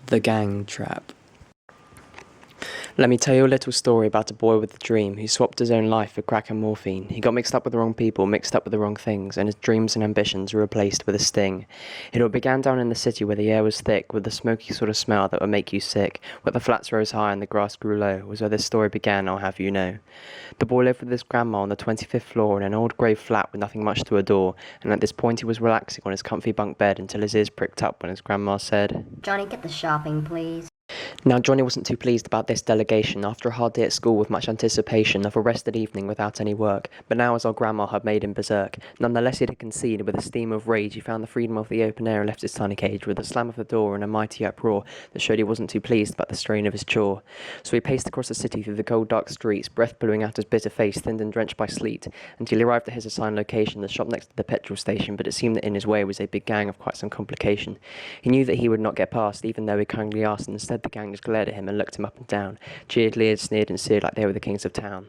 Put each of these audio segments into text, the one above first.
The Gang Trap. Let me tell you a little story about a boy with a dream who swapped his own life for crack and morphine. He got mixed up with the wrong people, mixed up with the wrong things, and his dreams and ambitions were replaced with a sting. It all began down in the city where the air was thick, with the smoky sort of smell that would make you sick, where the flats rose high and the grass grew low, was where this story began, I'll have you know. The boy lived with his grandma on the 25th floor in an old grey flat with nothing much to adore, and at this point he was relaxing on his comfy bunk bed until his ears pricked up when his grandma said, "Johnny, get the shopping, please." Now Johnny wasn't too pleased about this delegation after a hard day at school with much anticipation of a rested evening without any work, but now as our grandma had made him berserk. Nonetheless he had conceded with a steam of rage. He found the freedom of the open air and left his tiny cage with a slam of the door and a mighty uproar that showed he wasn't too pleased about the strain of his chore. So he paced across the city through the cold dark streets, breath blowing out his bitter face, thinned and drenched by sleet, until he arrived at his assigned location, the shop next to the petrol station, but it seemed that in his way was a big gang of quite some complication. He knew that he would not get past, even though he kindly asked, and instead the gang just glared at him and looked him up and down, cheered, leered, sneered and seared like they were the kings of town.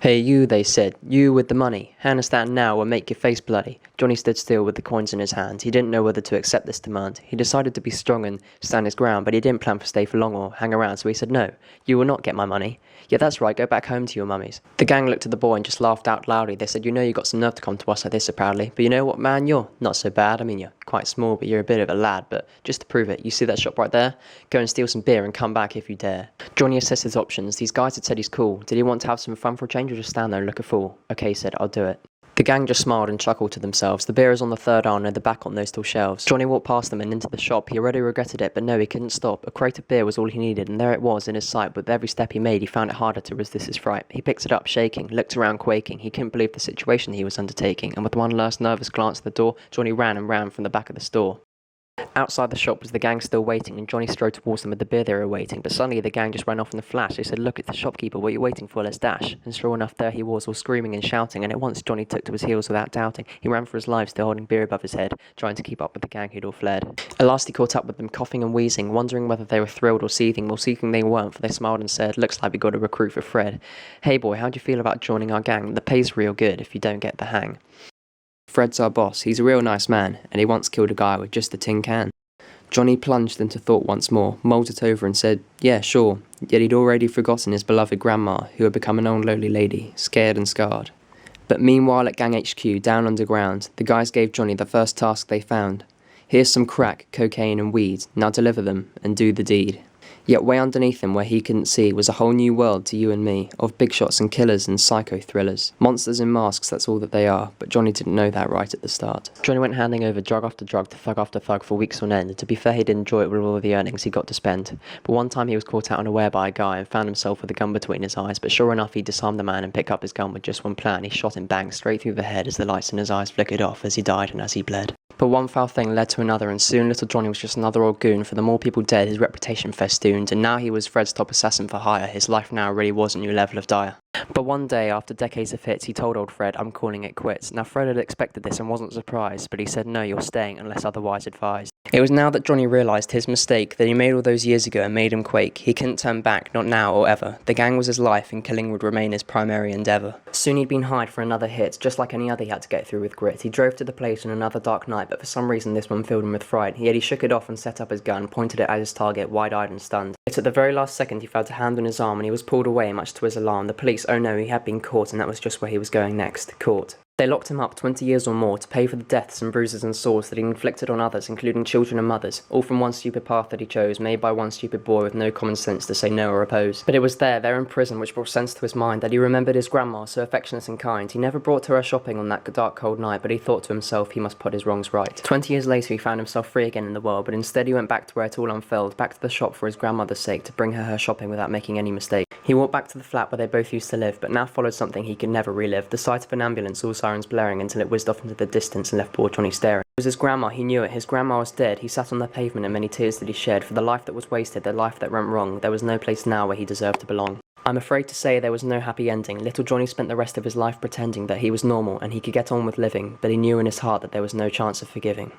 "Hey you," they said, "you with the money, hand us that now or make your face bloody." Johnny stood still with the coins in his hand. He didn't know whether to accept this demand. He decided to be strong and stand his ground, but he didn't plan to stay for long or hang around, so he said, "No, you will not get my money." "Yeah, that's right, go back home to your mummies." The gang looked at the boy and just laughed out loudly. They said, "You know you got some nerve to come to us like this so proudly, but you know what, man, you're not so bad. I mean, you're quite small, but you're a bit of a lad, but just to prove it, you see that shop right there? Go and steal some beer and come back if you dare." Johnny assessed his options. These guys had said he's cool. Did he want to have some fun for a change or just stand there and look a fool? Okay, he said, "I'll do it." The gang just smiled and chuckled to themselves. The beer is on the third aisle near the back on those tall shelves. Johnny walked past them and into the shop. He already regretted it, but no, he couldn't stop. A crate of beer was all he needed, and there it was in his sight, but with every step he made, he found it harder to resist his fright. He picked it up, shaking, looked around, quaking. He couldn't believe the situation he was undertaking, and with one last nervous glance at the door, Johnny ran and ran from the back of the store. Outside the shop was the gang still waiting, and Johnny strode towards them with the beer they were waiting, but suddenly the gang just ran off in a flash. They said, "Look, it's the shopkeeper, what are you waiting for, let's dash." And sure enough, there he was, all screaming and shouting, and at once Johnny took to his heels without doubting. He ran for his life, still holding beer above his head, trying to keep up with the gang who'd all fled. At last he caught up with them, coughing and wheezing, wondering whether they were thrilled or seething. Well, seething they weren't, for they smiled and said, "Looks like we got a recruit for Fred. Hey boy, how do you feel about joining our gang? The pay's real good if you don't get the hang. Fred's our boss, he's a real nice man, and he once killed a guy with just a tin can." Johnny plunged into thought once more, mulled it over and said, "Yeah, sure," yet he'd already forgotten his beloved grandma, who had become an old lonely lady, scared and scarred. But meanwhile at Gang HQ, down underground, the guys gave Johnny the first task they found. "Here's some crack, cocaine and weed, now deliver them, and do the deed." Yet way underneath him, where he couldn't see, was a whole new world to you and me, of big shots and killers and psycho thrillers. Monsters in masks, that's all that they are, but Johnny didn't know that right at the start. Johnny went handing over drug after drug to thug after thug for weeks on end, and to be fair he did enjoy it with all of the earnings he got to spend. But one time he was caught out unaware by a guy and found himself with a gun between his eyes, but sure enough he disarmed the man and picked up his gun with just one plan. He shot him bang straight through the head as the lights in his eyes flickered off as he died and as he bled. But one foul thing led to another, and soon little Johnny was just another old goon. For the more people dead, his reputation festooned, and now he was Fred's top assassin for hire. His life now really was a new level of dire. But one day, after decades of hits, he told old Fred, "I'm calling it quits." Now Fred had expected this and wasn't surprised, but he said, "No, you're staying unless otherwise advised." It was now that Johnny realised his mistake that he made all those years ago and made him quake. He couldn't turn back, not now or ever. The gang was his life and killing would remain his primary endeavour. Soon he'd been hired for another hit, just like any other he had to get through with grit. He drove to the place on another dark night, but for some reason this one filled him with fright. Yet he shook it off and set up his gun, pointed it at his target, wide-eyed and stunned. Yet at the very last second he felt a hand on his arm and he was pulled away, much to his alarm. The police, oh no, he had been caught, and that was just where he was going next. Caught. They locked him up 20 years or more to pay for the deaths and bruises and sores that he inflicted on others, including children and mothers, all from one stupid path that he chose, made by one stupid boy with no common sense to say no or oppose. But it was there in prison, which brought sense to his mind, that he remembered his grandma, so affectionate and kind. He never brought her shopping on that dark cold night, but he thought to himself he must put his wrongs right. 20 years later he found himself free again in the world, but instead he went back to where it all unfurled, back to the shop for his grandmother's sake, to bring her shopping without making any mistake. He walked back to the flat where they both used to live, but now followed something he could never relive, the sight of an ambulance, all sirens blaring until it whizzed off into the distance and left poor Johnny staring. It was his grandma, he knew it. His grandma was dead. He sat on the pavement and many tears that he shed. For the life that was wasted, the life that went wrong, there was no place now where he deserved to belong. I'm afraid to say there was no happy ending. Little Johnny spent the rest of his life pretending that he was normal and he could get on with living, but he knew in his heart that there was no chance of forgiving.